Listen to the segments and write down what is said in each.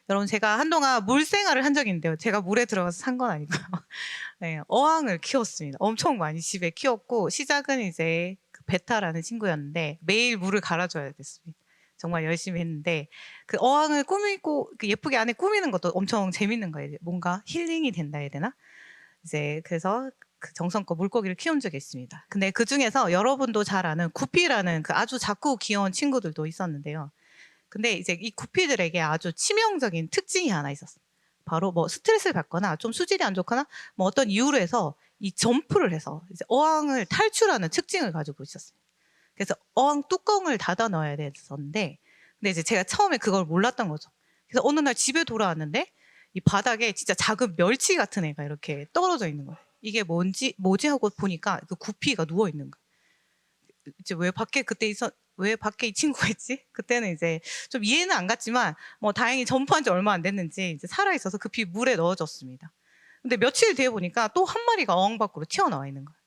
여러분 제가 한동안 물 생활을 한 적이 있는데요. 제가 물에 들어가서 산 건 아니고요. 네, 어항을 키웠습니다. 엄청 많이 집에 키웠고 시작은 이제 그 베타라는 친구였는데 매일 물을 갈아줘야 됐습니다. 정말 열심히 했는데 그 어항을 꾸미고 그 예쁘게 안에 꾸미는 것도 엄청 재밌는 거예요. 뭔가 힐링이 된다 해야 되나? 이제 그래서 그 정성껏 물고기를 키운 적이 있습니다. 근데 그 중에서 여러분도 잘 아는 구피라는 그 아주 작고 귀여운 친구들도 있었는데요. 근데 이제 이 구피들에게 아주 치명적인 특징이 하나 있었어요. 바로 뭐 스트레스를 받거나 좀 수질이 안 좋거나 뭐 어떤 이유로 해서 이 점프를 해서 이제 어항을 탈출하는 특징을 가지고 있었어요. 그래서 어항 뚜껑을 닫아 넣어야 됐었는데, 근데 이제 제가 처음에 그걸 몰랐던 거죠. 그래서 어느 날 집에 돌아왔는데 이 바닥에 진짜 작은 멸치 같은 애가 이렇게 떨어져 있는 거예요. 이게 뭐지 하고 보니까 그 구피가 누워 있는 거예요. 이제 왜 밖에 이 친구가 있지? 그때는 이제 좀 이해는 안 갔지만 뭐 다행히 점프한 지 얼마 안 됐는지 이제 살아 있어서 급히 물에 넣어줬습니다. 근데 며칠 뒤에 보니까 또 한 마리가 어항 밖으로 튀어나와 있는 거예요.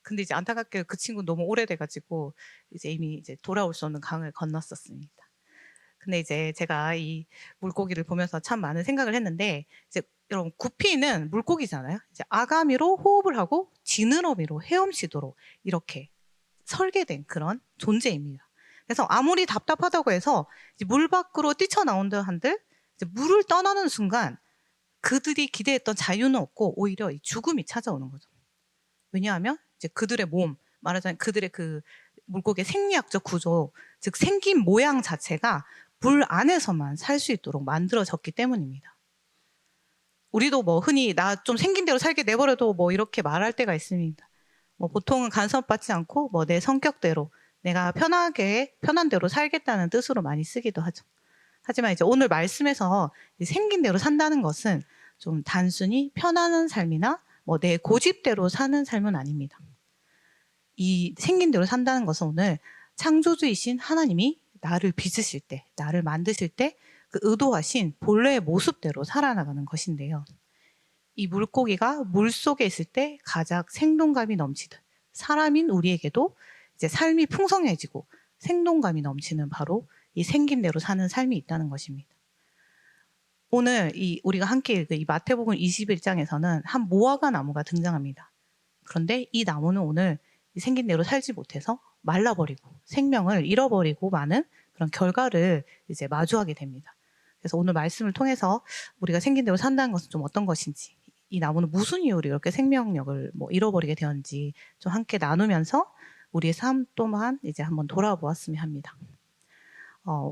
근데 이제 안타깝게 그 친구는 너무 오래돼가지고 이제 이미 이제 돌아올 수 없는 강을 건넜었습니다. 근데 이제 제가 이 물고기를 보면서 참 많은 생각을 했는데, 이제 여러분 구피는 물고기잖아요. 이제 아가미로 호흡을 하고 지느러미로 헤엄치도록 이렇게 설계된 그런 존재입니다. 그래서 아무리 답답하다고 해서 이제 물 밖으로 뛰쳐나온다 한들 이제 물을 떠나는 순간 그들이 기대했던 자유는 없고 오히려 이 죽음이 찾아오는 거죠. 왜냐하면 이제 그들의 몸, 말하자면 그들의 그 물고기의 생리학적 구조, 즉 생긴 모양 자체가 물 안에서만 살 수 있도록 만들어졌기 때문입니다. 우리도 뭐 흔히 나 좀 생긴 대로 살게 내버려도 뭐 이렇게 말할 때가 있습니다. 뭐 보통은 간섭받지 않고 뭐 내 성격대로 내가 편한 대로 살겠다는 뜻으로 많이 쓰기도 하죠. 하지만 이제 오늘 말씀에서 생긴 대로 산다는 것은 좀 단순히 편안한 삶이나 뭐 내 고집대로 사는 삶은 아닙니다. 이 생긴 대로 산다는 것은 오늘 창조주이신 하나님이 나를 빚으실 때, 나를 만드실 때 그 의도하신 본래의 모습대로 살아나가는 것인데요. 이 물고기가 물 속에 있을 때 가장 생동감이 넘치듯 사람인 우리에게도 이제 삶이 풍성해지고 생동감이 넘치는 바로 이 생긴 대로 사는 삶이 있다는 것입니다. 오늘 우리가 함께 읽은 이 마태복음 21장에서는 한 무화과 나무가 등장합니다. 그런데 이 나무는 오늘 생긴 대로 살지 못해서 말라버리고 생명을 잃어버리고 마는 그런 결과를 이제 마주하게 됩니다. 그래서 오늘 말씀을 통해서 우리가 생긴 대로 산다는 것은 좀 어떤 것인지, 이 나무는 무슨 이유로 이렇게 생명력을 뭐 잃어버리게 되었는지 좀 함께 나누면서 우리의 삶 또한 이제 한번 돌아보았으면 합니다.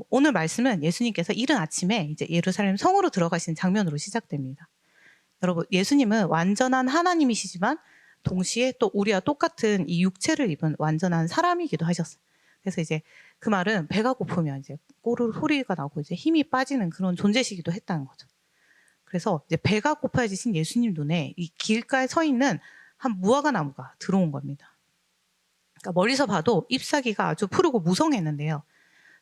오늘 말씀은 예수님께서 이른 아침에 이제 예루살렘 성으로 들어가신 장면으로 시작됩니다. 여러분, 예수님은 완전한 하나님이시지만 동시에 또 우리와 똑같은 이 육체를 입은 완전한 사람이기도 하셨어요. 그래서 이제 그 말은 배가 고프면 이제 꼬르르 소리가 나고 이제 힘이 빠지는 그런 존재시기도 했다는 거죠. 그래서 이제 배가 고파지신 예수님 눈에 이 길가에 서 있는 한 무화과 나무가 들어온 겁니다. 그러니까 멀리서 봐도 잎사귀가 아주 푸르고 무성했는데요.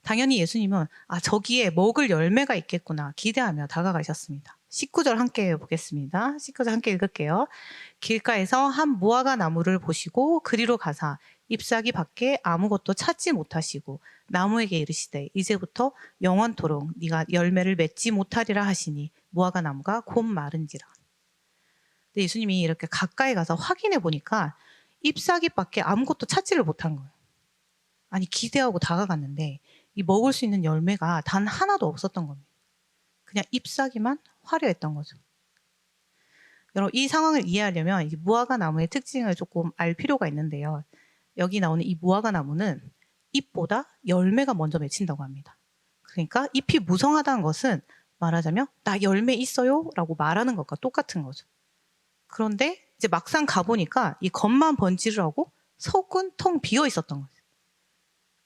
당연히 예수님은 저기에 먹을 열매가 있겠구나 기대하며 다가가셨습니다. 19절 함께 보겠습니다. 19절 함께 읽을게요. 길가에서 한 무화과 나무를 보시고 그리로 가사 잎사귀 밖에 아무것도 찾지 못하시고 나무에게 이르시되 이제부터 영원토록 네가 열매를 맺지 못하리라 하시니 무화과 나무가 곧 마른지라. 근데 예수님이 이렇게 가까이 가서 확인해 보니까 잎사귀 밖에 아무것도 찾지를 못한 거예요. 아니 기대하고 다가갔는데 이 먹을 수 있는 열매가 단 하나도 없었던 겁니다. 그냥 잎사귀만 화려했던 거죠. 여러분, 이 상황을 이해하려면 이 무화과 나무의 특징을 조금 알 필요가 있는데요. 여기 나오는 이 무화과 나무는 잎보다 열매가 먼저 맺힌다고 합니다. 그러니까 잎이 무성하다는 것은 말하자면 나 열매 있어요 라고 말하는 것과 똑같은 거죠. 그런데 이제 막상 가보니까 이 겉만 번지르 하고 속은 텅 비어 있었던 거죠.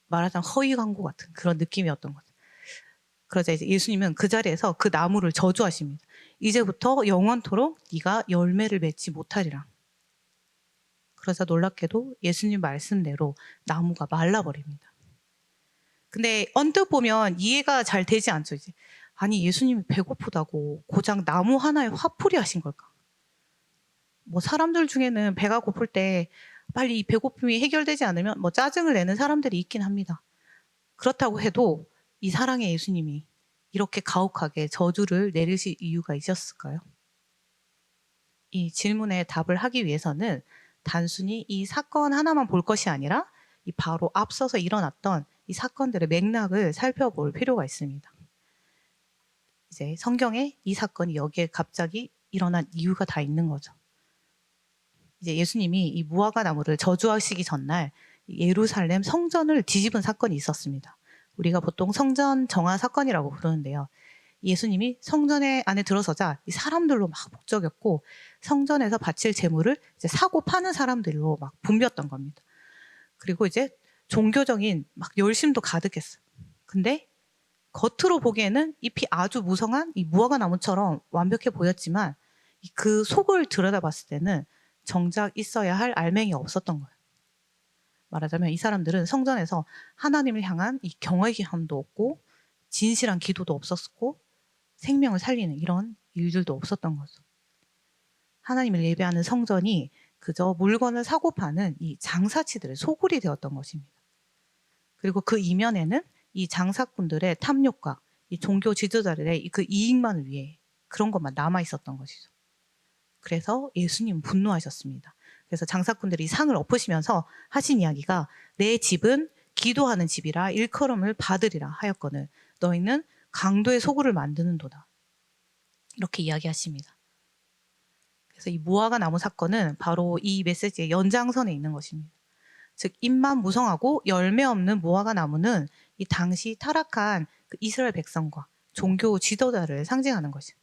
말하자면 허위 광고 같은 그런 느낌이었던 거죠. 그러자 이제 예수님은 그 자리에서 그 나무를 저주하십니다. 이제부터 영원토록 네가 열매를 맺지 못하리라. 그러자 놀랍게도 예수님 말씀대로 나무가 말라버립니다. 근데 언뜻 보면 이해가 잘 되지 않죠. 이제 아니 예수님이 배고프다고 고작 나무 하나에 화풀이 하신 걸까? 뭐 사람들 중에는 배가 고플 때 빨리 이 배고픔이 해결되지 않으면 뭐 짜증을 내는 사람들이 있긴 합니다. 그렇다고 해도 이 사랑의 예수님이 이렇게 가혹하게 저주를 내리실 이유가 있었을까요? 이 질문에 답을 하기 위해서는 단순히 이 사건 하나만 볼 것이 아니라 이 바로 앞서서 일어났던 이 사건들의 맥락을 살펴볼 필요가 있습니다. 이제 성경에 이 사건이 여기에 갑자기 일어난 이유가 다 있는 거죠. 이제 예수님이 이 무화과 나무를 저주하시기 전날 예루살렘 성전을 뒤집은 사건이 있었습니다. 우리가 보통 성전 정화 사건이라고 부르는데요. 예수님이 성전에 안에 들어서자 이 사람들로 막 북적였고 성전에서 바칠 제물을 이제 사고 파는 사람들로 막 붐볐던 겁니다. 그리고 이제 종교적인 막 열심도 가득했어요. 근데 겉으로 보기에는 잎이 아주 무성한 이 무화과 나무처럼 완벽해 보였지만 그 속을 들여다봤을 때는 정작 있어야 할 알맹이 없었던 거예요. 말하자면 이 사람들은 성전에서 하나님을 향한 이 경외함도 없고 진실한 기도도 없었고 생명을 살리는 이런 일들도 없었던 거죠. 하나님을 예배하는 성전이 그저 물건을 사고 파는 이 장사치들의 소굴이 되었던 것입니다. 그리고 그 이면에는 이 장사꾼들의 탐욕과 이 종교 지도자들의 그 이익만을 위해 그런 것만 남아 있었던 것이죠. 그래서 예수님은 분노하셨습니다. 그래서 장사꾼들이 상을 엎으시면서 하신 이야기가 내 집은 기도하는 집이라 일컬음을 받으리라 하였거늘 너희는 강도의 소굴을 만드는도다. 이렇게 이야기하십니다. 그래서 이 무화과 나무 사건은 바로 이 메시지의 연장선에 있는 것입니다. 즉 잎만 무성하고 열매 없는 무화과 나무는 이 당시 타락한 그 이스라엘 백성과 종교 지도자를 상징하는 것이죠.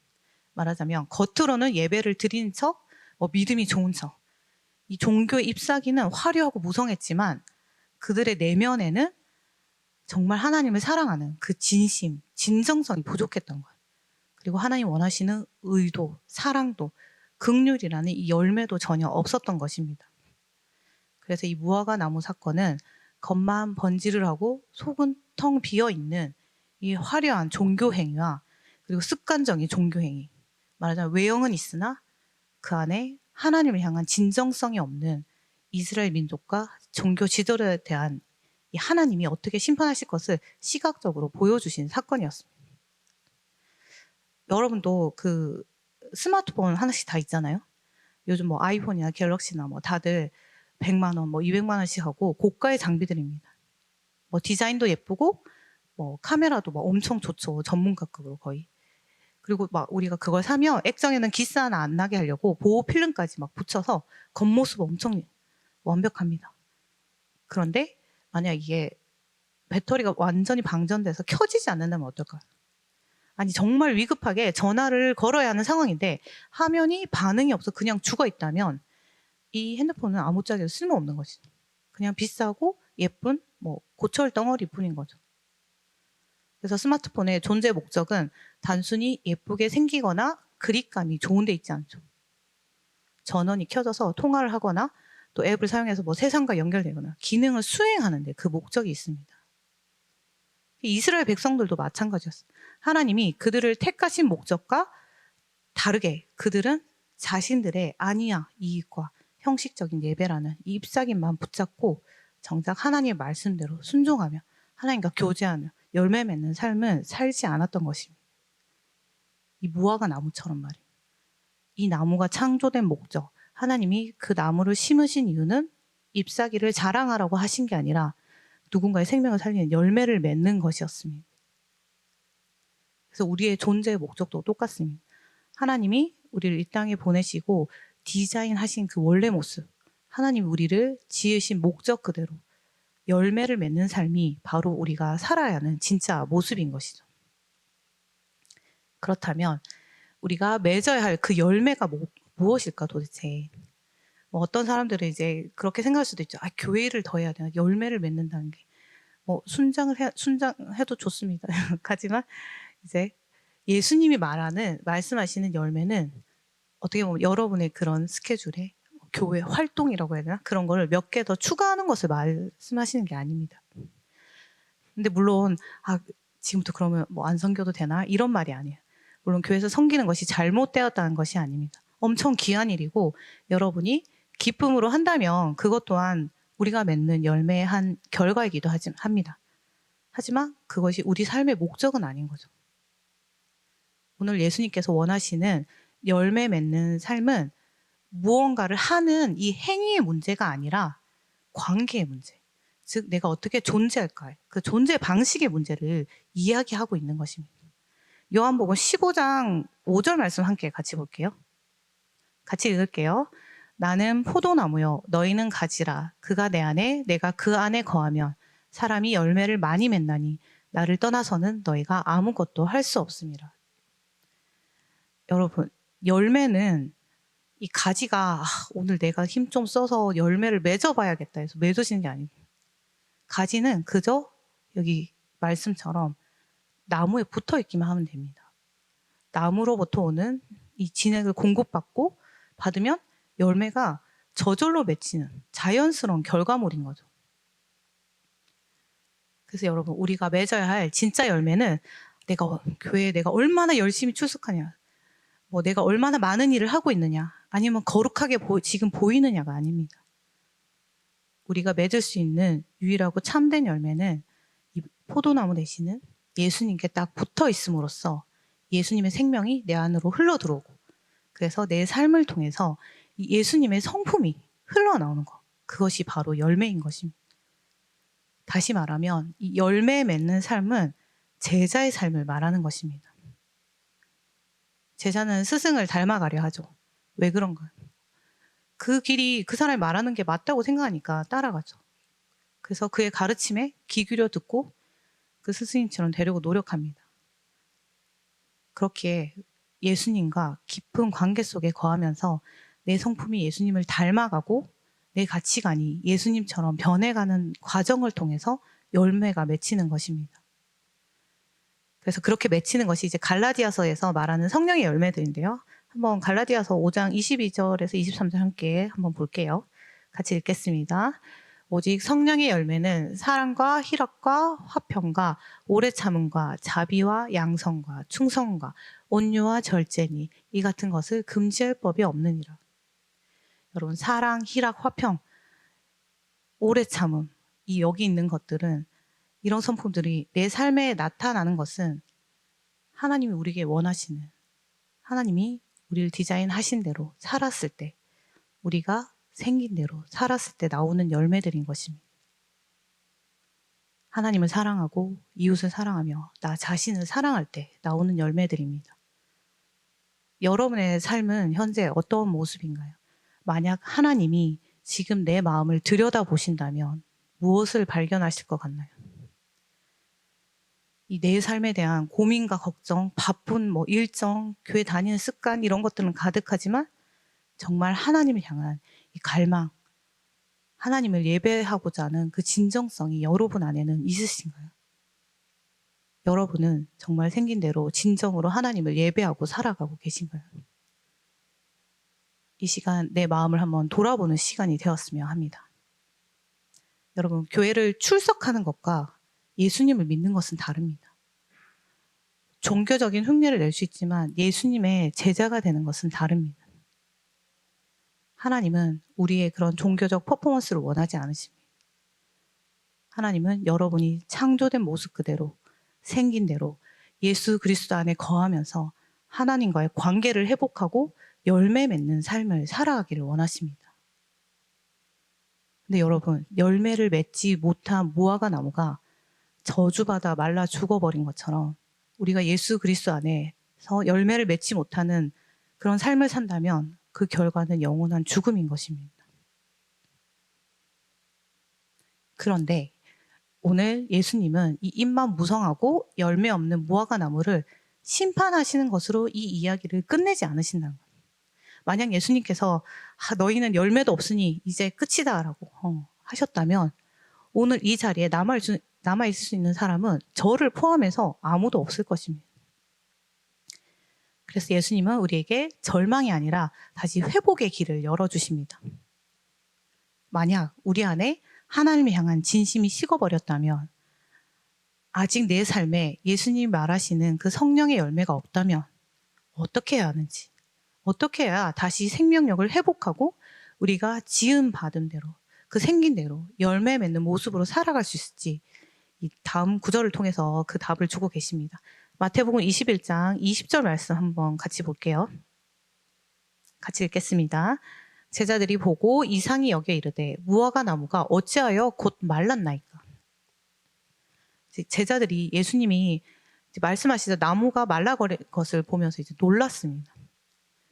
말하자면 겉으로는 예배를 드리는 척, 믿음이 좋은 척. 이 종교의 잎사귀는 화려하고 무성했지만 그들의 내면에는 정말 하나님을 사랑하는 그 진심, 진정성이 부족했던 거예요. 그리고 하나님 원하시는 의도, 사랑도, 긍휼이라는 이 열매도 전혀 없었던 것입니다. 그래서 이 무화과 나무 사건은 겉만 번지를 하고 속은 텅 비어 있는 이 화려한 종교 행위와 그리고 습관적인 종교 행위, 말하자면 외형은 있으나 그 안에 하나님을 향한 진정성이 없는 이스라엘 민족과 종교 지도자에 대한 이 하나님이 어떻게 심판하실 것을 시각적으로 보여주신 사건이었습니다. 여러분도 그 스마트폰 하나씩 다 있잖아요. 요즘 뭐 아이폰이나 갤럭시나 뭐 다들 100만 원, 뭐 200만 원씩 하고 고가의 장비들입니다. 뭐 디자인도 예쁘고 뭐 카메라도 뭐 엄청 좋죠. 전문가급으로 거의. 그리고 막 우리가 그걸 사면 액정에는 기스 하나 안 나게 하려고 보호 필름까지 막 붙여서 겉모습 엄청 완벽합니다. 그런데 만약 이게 배터리가 완전히 방전돼서 켜지지 않는다면 어떨까요? 아니 정말 위급하게 전화를 걸어야 하는 상황인데 화면이 반응이 없어 그냥 죽어 있다면 이 핸드폰은 아무짝에도 쓸모없는 것이죠. 그냥 비싸고 예쁜 뭐 고철 덩어리뿐인 거죠. 그래서 스마트폰의 존재 목적은 단순히 예쁘게 생기거나 그립감이 좋은 데 있지 않죠. 전원이 켜져서 통화를 하거나 또 앱을 사용해서 뭐 세상과 연결되거나 기능을 수행하는 데 그 목적이 있습니다. 이스라엘 백성들도 마찬가지였어요. 하나님이 그들을 택하신 목적과 다르게 그들은 자신들의 안위와 이익과 형식적인 예배라는 이 잎사귀만 붙잡고 정작 하나님의 말씀대로 순종하며 하나님과 교제하며 열매 맺는 삶을 살지 않았던 것입니다. 이 무화과 나무처럼 말이에요. 이 나무가 창조된 목적, 하나님이 그 나무를 심으신 이유는 잎사귀를 자랑하라고 하신 게 아니라 누군가의 생명을 살리는 열매를 맺는 것이었습니다. 그래서 우리의 존재의 목적도 똑같습니다. 하나님이 우리를 이 땅에 보내시고 디자인하신 그 원래 모습, 하나님이 우리를 지으신 목적 그대로 열매를 맺는 삶이 바로 우리가 살아야 하는 진짜 모습인 것이죠. 그렇다면 우리가 맺어야 할 그 열매가 무엇일까 도대체? 뭐 어떤 사람들은 이제 그렇게 생각할 수도 있죠. 교회를 더 해야 되나? 열매를 맺는다는 게. 순장해도 좋습니다. 하지만 이제 예수님이 말씀하시는 열매는 어떻게 보면 여러분의 그런 스케줄에 교회 활동이라고 해야 되나? 그런 거를 몇 개 더 추가하는 것을 말씀하시는 게 아닙니다. 근데 물론 지금부터 그러면 뭐 안 섬겨도 되나? 이런 말이 아니에요. 물론 교회에서 섬기는 것이 잘못되었다는 것이 아닙니다. 엄청 귀한 일이고 여러분이 기쁨으로 한다면 그것 또한 우리가 맺는 열매의 한 결과이기도 합니다. 하지만 그것이 우리 삶의 목적은 아닌 거죠. 오늘 예수님께서 원하시는 열매 맺는 삶은 무언가를 하는 이 행위의 문제가 아니라 관계의 문제. 즉 내가 어떻게 존재할까? 그 존재 방식의 문제를 이야기하고 있는 것입니다. 요한복음 15장 5절 말씀 함께 같이 볼게요. 같이 읽을게요. 나는 포도나무요 너희는 가지라. 그가 내 안에 내가 그 안에 거하면 사람이 열매를 많이 맺나니 나를 떠나서는 너희가 아무것도 할 수 없습니다. 여러분, 열매는 이 가지가 오늘 내가 힘 좀 써서 열매를 맺어봐야겠다 해서 맺어지는 게 아닙니다. 가지는 그저 여기 말씀처럼 나무에 붙어 있기만 하면 됩니다. 나무로부터 오는 이 진액을 공급받고 받으면 열매가 저절로 맺히는 자연스러운 결과물인 거죠. 그래서 여러분, 우리가 맺어야 할 진짜 열매는 교회에 내가 얼마나 열심히 출석하냐, 뭐 내가 얼마나 많은 일을 하고 있느냐, 아니면 거룩하게 지금 보이느냐가 아닙니다. 우리가 맺을 수 있는 유일하고 참된 열매는 이 포도나무 대신은 예수님께 딱 붙어 있음으로써 예수님의 생명이 내 안으로 흘러 들어오고, 그래서 내 삶을 통해서 이 예수님의 성품이 흘러나오는 것, 그것이 바로 열매인 것입니다. 다시 말하면 이 열매 맺는 삶은 제자의 삶을 말하는 것입니다. 제자는 스승을 닮아가려 하죠. 왜 그런가요? 그 길이 그 사람이 말하는 게 맞다고 생각하니까 따라가죠. 그래서 그의 가르침에 귀 기울여 듣고 그 스승님처럼 되려고 노력합니다. 그렇게 예수님과 깊은 관계 속에 거하면서 내 성품이 예수님을 닮아가고 내 가치관이 예수님처럼 변해가는 과정을 통해서 열매가 맺히는 것입니다. 그래서 그렇게 맺히는 것이 이제 갈라디아서에서 말하는 성령의 열매들인데요. 한번 갈라디아서 5장 22절에서 23절 함께 한번 볼게요. 같이 읽겠습니다. 오직 성령의 열매는 사랑과 희락과 화평과 오래 참음과 자비와 양성과 충성과 온유와 절제니 이 같은 것을 금지할 법이 없느니라. 여러분, 사랑, 희락, 화평, 오래 참음, 이 여기 있는 것들은, 이런 성품들이 내 삶에 나타나는 것은 하나님이 우리에게 원하시는, 하나님이 우리를 디자인하신 대로 살았을 때, 우리가 생긴 대로 살았을 때 나오는 열매들인 것입니다. 하나님을 사랑하고 이웃을 사랑하며 나 자신을 사랑할 때 나오는 열매들입니다. 여러분의 삶은 현재 어떤 모습인가요? 만약 하나님이 지금 내 마음을 들여다보신다면 무엇을 발견하실 것 같나요? 이 내 삶에 대한 고민과 걱정, 바쁜 일정, 교회 다니는 습관, 이런 것들은 가득하지만 정말 하나님을 향한 이 갈망, 하나님을 예배하고자 하는 그 진정성이 여러분 안에는 있으신가요? 여러분은 정말 생긴 대로 진정으로 하나님을 예배하고 살아가고 계신가요? 이 시간 내 마음을 한번 돌아보는 시간이 되었으면 합니다. 여러분, 교회를 출석하는 것과 예수님을 믿는 것은 다릅니다. 종교적인 흉내를 낼 수 있지만 예수님의 제자가 되는 것은 다릅니다. 하나님은 우리의 그런 종교적 퍼포먼스를 원하지 않으십니다. 하나님은 여러분이 창조된 모습 그대로, 생긴 대로 예수 그리스도 안에 거하면서 하나님과의 관계를 회복하고 열매 맺는 삶을 살아가기를 원하십니다. 근데 여러분, 열매를 맺지 못한 무화과 나무가 저주받아 말라 죽어버린 것처럼 우리가 예수 그리스도 안에서 열매를 맺지 못하는 그런 삶을 산다면 그 결과는 영원한 죽음인 것입니다. 그런데 오늘 예수님은 이 잎만 무성하고 열매 없는 무화과 나무를 심판하시는 것으로 이 이야기를 끝내지 않으신다는 거예요. 만약 예수님께서 너희는 열매도 없으니 이제 끝이다라고 하셨다면 오늘 이 자리에 남아있을 수 있는 사람은 저를 포함해서 아무도 없을 것입니다. 그래서 예수님은 우리에게 절망이 아니라 다시 회복의 길을 열어주십니다. 만약 우리 안에 하나님을 향한 진심이 식어버렸다면, 아직 내 삶에 예수님이 말하시는 그 성령의 열매가 없다면 어떻게 해야 하는지, 어떻게 해야 다시 생명력을 회복하고 우리가 지음 받은 대로, 그 생긴 대로 열매 맺는 모습으로 살아갈 수 있을지 이 다음 구절을 통해서 그 답을 주고 계십니다. 마태복음 21장 20절 말씀 한번 같이 볼게요. 같이 읽겠습니다. 제자들이 보고 이상히 여겨 이르되 무화과 나무가 어찌하여 곧 말랐나이까. 제자들이 예수님이 말씀하시자 나무가 말라버린 것을 보면서 이제 놀랐습니다.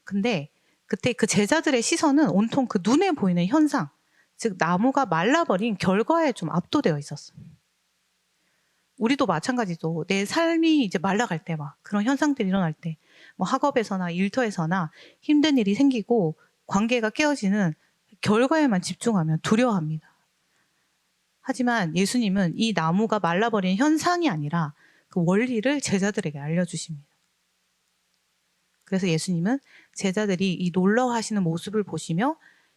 근데 그때 그 제자들의 시선은 온통 그 눈에 보이는 현상, 즉 나무가 말라버린 결과에 좀 압도되어 있었어요. 우리도 마찬가지죠. 내 삶이 이제 말라갈 때 막 그런 현상들이 일어날 때, 뭐 학업에서나 일터에서나 힘든 일이 생기고 관계가 깨어지는 결과에만 집중하면 두려워합니다. 하지만 예수님은 이 나무가 말라버린 현상이 아니라 그 원리를 제자들에게 알려주십니다. 그래서 예수님은 제자들이 이 놀라워하시는 모습을 보시며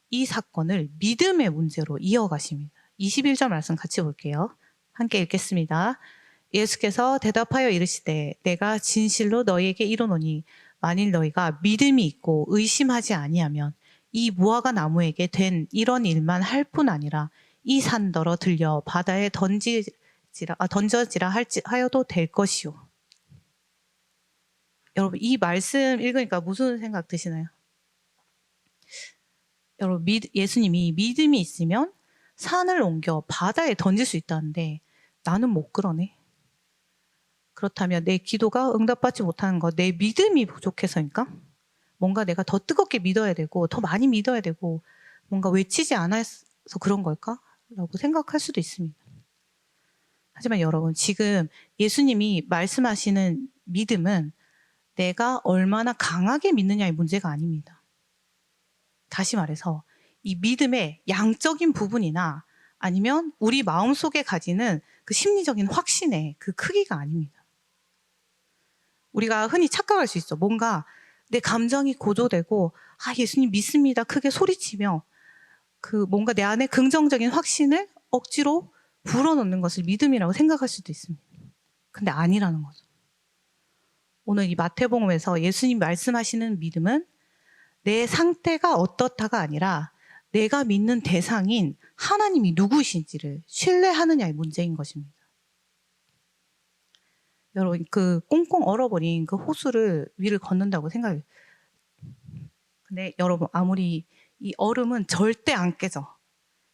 이 사건을 믿음의 문제로 이어가십니다. 21절 말씀 같이 볼게요. 함께 읽겠습니다. 예수께서 대답하여 이르시되 내가 진실로 너희에게 이르노니 만일 너희가 믿음이 있고 의심하지 아니하면 이 무화과 나무에게 된 이런 일만 할 뿐 아니라 이 산더러 들려 바다에 던져지라 하여도 될 것이요. 여러분 이 말씀 읽으니까 무슨 생각 드시나요? 여러분 예수님이 믿음이 있으면 산을 옮겨 바다에 던질 수 있다는데 나는 못 그러네. 그렇다면 내 기도가 응답받지 못하는 거 내 믿음이 부족해서인가? 뭔가 내가 더 뜨겁게 믿어야 되고 더 많이 믿어야 되고 뭔가 외치지 않아서 그런 걸까? 라고 생각할 수도 있습니다. 하지만 여러분 지금 예수님이 말씀하시는 믿음은 내가 얼마나 강하게 믿느냐의 문제가 아닙니다. 다시 말해서 이 믿음의 양적인 부분이나 아니면 우리 마음속에 가지는 그 심리적인 확신의 그 크기가 아닙니다. 우리가 흔히 착각할 수 있어. 뭔가 내 감정이 고조되고 예수님 믿습니다. 크게 소리치며 그 뭔가 내 안에 긍정적인 확신을 억지로 불어넣는 것을 믿음이라고 생각할 수도 있습니다. 근데 아니라는 거죠. 오늘 이 마태복음에서 예수님 말씀하시는 믿음은 내 상태가 어떻다가 아니라 내가 믿는 대상인 하나님이 누구이신지를 신뢰하느냐의 문제인 것입니다. 여러분 그 꽁꽁 얼어버린 그 호수를 위를 걷는다고 생각해요. 근데 여러분 아무리 이 얼음은 절대 안 깨져.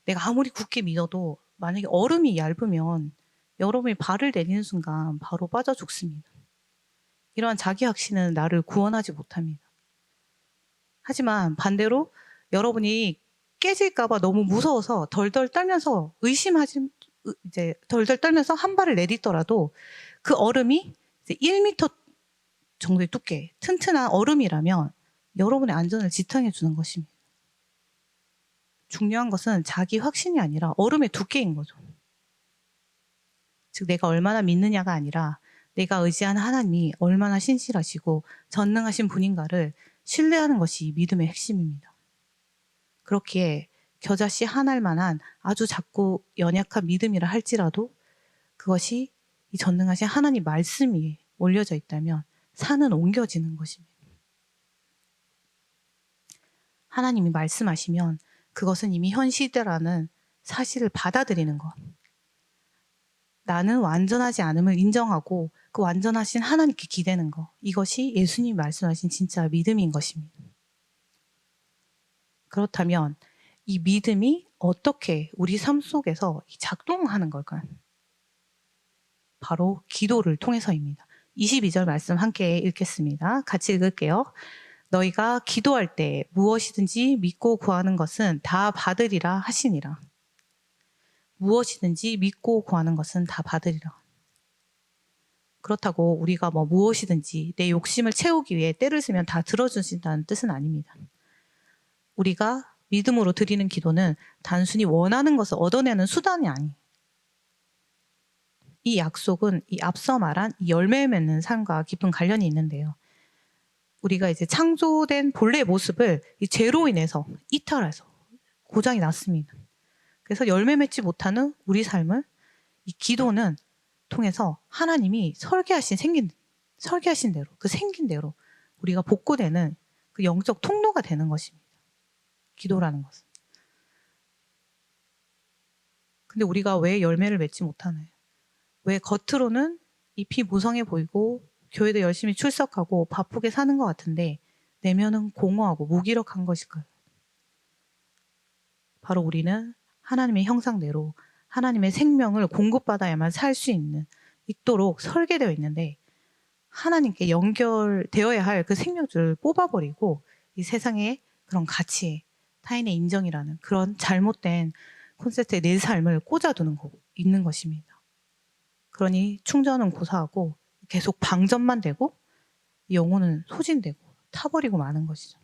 내가 아무리 굳게 믿어도 만약에 얼음이 얇으면 여러분이 발을 내리는 순간 바로 빠져 죽습니다. 이러한 자기 확신은 나를 구원하지 못합니다. 하지만 반대로 여러분이 깨질까봐 너무 무서워서 덜덜 떨면서 이제 덜덜 떨면서 한 발을 내딛더라도 그 얼음이 이제 1m 정도의 두께, 튼튼한 얼음이라면 여러분의 안전을 지탱해 주는 것입니다. 중요한 것은 자기 확신이 아니라 얼음의 두께인 거죠. 즉 내가 얼마나 믿느냐가 아니라 내가 의지하는 하나님이 얼마나 신실하시고 전능하신 분인가를 신뢰하는 것이 믿음의 핵심입니다. 그렇기에 겨자씨 한 알만한 아주 작고 연약한 믿음이라 할지라도 그것이 이 전능하신 하나님 말씀 위에 올려져 있다면 산은 옮겨지는 것입니다. 하나님이 말씀하시면 그것은 이미 현실이라는 사실을 받아들이는 것. 나는 완전하지 않음을 인정하고 그 완전하신 하나님께 기대는 것. 이것이 예수님이 말씀하신 진짜 믿음인 것입니다. 그렇다면 이 믿음이 어떻게 우리 삶 속에서 작동하는 걸까요? 바로 기도를 통해서입니다. 22절 말씀 함께 읽겠습니다. 같이 읽을게요. 너희가 기도할 때 무엇이든지 믿고 구하는 것은 다 받으리라 하시니라. 무엇이든지 믿고 구하는 것은 다 받으리라. 그렇다고 우리가 무엇이든지 내 욕심을 채우기 위해 때를 쓰면 다 들어주신다는 뜻은 아닙니다. 우리가 믿음으로 드리는 기도는 단순히 원하는 것을 얻어내는 수단이 아니에요. 이 약속은 이 앞서 말한 이 열매 맺는 삶과 깊은 관련이 있는데요. 우리가 이제 창조된 본래의 모습을 이 죄로 인해서 이탈해서 고장이 났습니다. 그래서 열매 맺지 못하는 우리 삶을 이 기도는 통해서 하나님이 설계하신 대로 그 생긴 대로 우리가 복구되는 그 영적 통로가 되는 것입니다. 기도라는 것은. 근데 우리가 왜 열매를 맺지 못하나요? 왜 겉으로는 잎이 무성해 보이고 교회도 열심히 출석하고 바쁘게 사는 것 같은데 내면은 공허하고 무기력한 것일까요? 바로 우리는 하나님의 형상대로 하나님의 생명을 공급받아야만 살 수 있도록 설계되어 있는데 하나님께 연결되어야 할 그 생명줄을 뽑아버리고 이 세상의 그런 가치에 타인의 인정이라는 그런 잘못된 콘셉트에 내 삶을 꽂아두는 있는 것입니다. 그러니 충전은 고사하고 계속 방전만 되고 영혼은 소진되고 타버리고 마는 것이죠.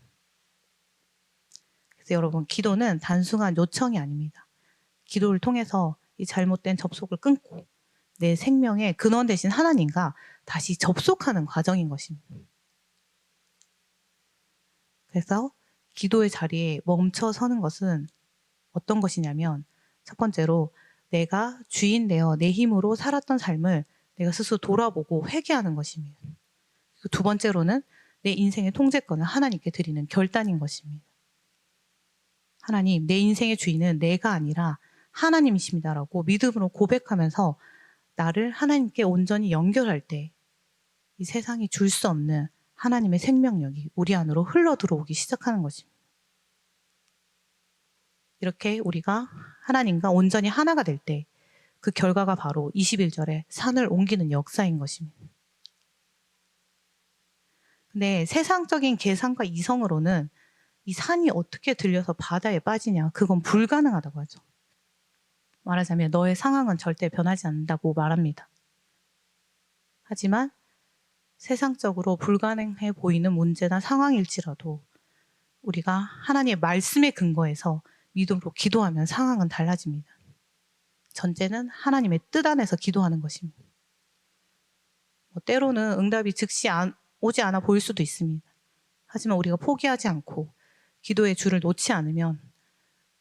그래서 여러분, 기도는 단순한 요청이 아닙니다. 기도를 통해서 이 잘못된 접속을 끊고 내 생명의 근원 되신 하나님과 다시 접속하는 과정인 것입니다. 그래서 기도의 자리에 멈춰 서는 것은 어떤 것이냐면 첫 번째로 내가 주인 되어 내 힘으로 살았던 삶을 내가 스스로 돌아보고 회개하는 것입니다. 그리고 두 번째로는 내 인생의 통제권을 하나님께 드리는 결단인 것입니다. 하나님, 내 인생의 주인은 내가 아니라 하나님이십니다라고 믿음으로 고백하면서 나를 하나님께 온전히 연결할 때 이 세상이 줄 수 없는 하나님의 생명력이 우리 안으로 흘러 들어오기 시작하는 것입니다. 이렇게 우리가 하나님과 온전히 하나가 될 때 그 결과가 바로 21절에 산을 옮기는 역사인 것입니다. 근데 세상적인 계산과 이성으로는 이 산이 어떻게 들려서 바다에 빠지냐, 그건 불가능하다고 하죠. 말하자면 너의 상황은 절대 변하지 않는다고 말합니다. 하지만 세상적으로 불가능해 보이는 문제나 상황일지라도 우리가 하나님의 말씀에 근거해서 믿음으로 기도하면 상황은 달라집니다. 전제는 하나님의 뜻 안에서 기도하는 것입니다. 때로는 응답이 즉시 오지 않아 보일 수도 있습니다. 하지만 우리가 포기하지 않고 기도의 줄을 놓지 않으면,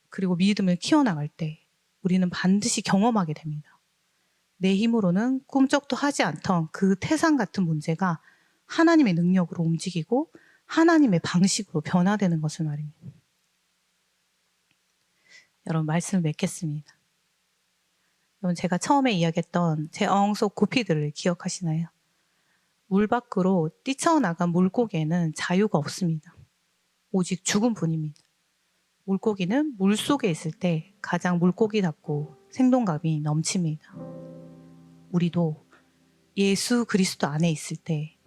그리고 믿음을 키워나갈 때 우리는 반드시 경험하게 됩니다. 내 힘으로는 꿈쩍도 하지 않던 그 태산 같은 문제가 하나님의 능력으로 움직이고 하나님의 방식으로 변화되는 것을 말입니다. 여러분, 말씀을 맺겠습니다. 여러분, 제가 처음에 이야기했던 제 어항 속 구피들을 기억하시나요? 물 밖으로 뛰쳐나간 물고기에는 자유가 없습니다. 오직 죽음뿐입니다. 물고기는 물 속에 있을 때 가장 물고기답고 생동감이 넘칩니다. 우리도 예수 그리스도 안에 있을 때,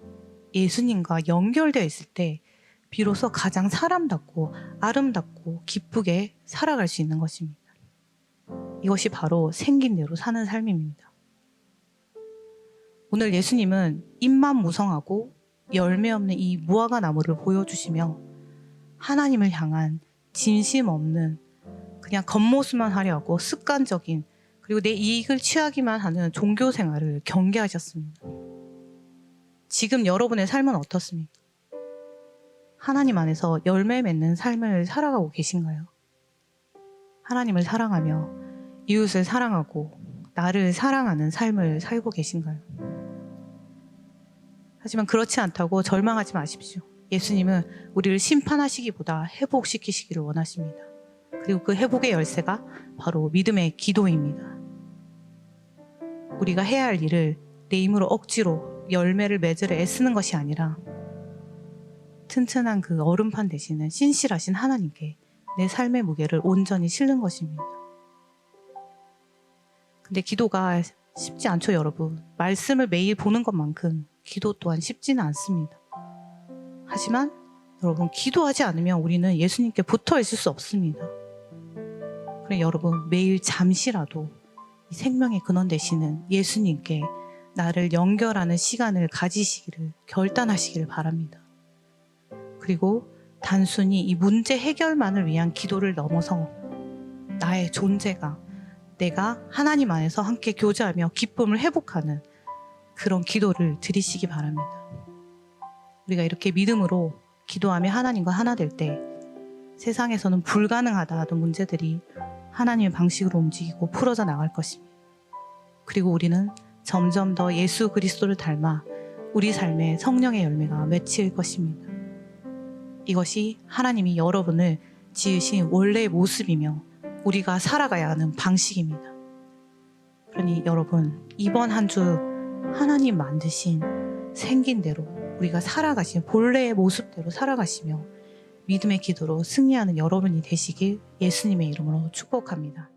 예수님과 연결되어 있을 때 비로소 가장 사람답고 아름답고 기쁘게 살아갈 수 있는 것입니다. 이것이 바로 생긴 대로 사는 삶입니다. 오늘 예수님은 잎만 무성하고 열매 없는 이 무화과 나무를 보여주시며 하나님을 향한 진심 없는 그냥 겉모습만 하려고 습관적인, 그리고 내 이익을 취하기만 하는 종교 생활을 경계하셨습니다. 지금 여러분의 삶은 어떻습니까? 하나님 안에서 열매 맺는 삶을 살아가고 계신가요? 하나님을 사랑하며 이웃을 사랑하고 나를 사랑하는 삶을 살고 계신가요? 하지만 그렇지 않다고 절망하지 마십시오. 예수님은 우리를 심판하시기보다 회복시키시기를 원하십니다. 그리고 그 회복의 열쇠가 바로 믿음의 기도입니다. 우리가 해야 할 일을 내 힘으로 억지로 열매를 맺으려 애쓰는 것이 아니라 튼튼한 그 얼음판 대신에 신실하신 하나님께 내 삶의 무게를 온전히 실는 것입니다. 근데 기도가 쉽지 않죠, 여러분. 말씀을 매일 보는 것만큼 기도 또한 쉽지는 않습니다. 하지만 여러분, 기도하지 않으면 우리는 예수님께 붙어 있을 수 없습니다. 그래, 여러분, 매일 잠시라도 이 생명의 근원 되시는 예수님께 나를 연결하는 시간을 가지시기를 결단하시기를 바랍니다. 그리고 단순히 이 문제 해결만을 위한 기도를 넘어서 나의 존재가, 내가 하나님 안에서 함께 교제하며 기쁨을 회복하는 그런 기도를 드리시기 바랍니다. 우리가 이렇게 믿음으로 기도하며 하나님과 하나 될 때 세상에서는 불가능하다 하던 문제들이 하나님의 방식으로 움직이고 풀어져 나갈 것입니다. 그리고 우리는 점점 더 예수 그리스도를 닮아 우리 삶에 성령의 열매가 맺힐 것입니다. 이것이 하나님이 여러분을 지으신 원래의 모습이며 우리가 살아가야 하는 방식입니다. 그러니 여러분, 이번 한 주 하나님 만드신 생긴 대로 우리가 살아가시며 본래의 모습대로 살아가시며 믿음의 기도로 승리하는 여러분이 되시길 예수님의 이름으로 축복합니다.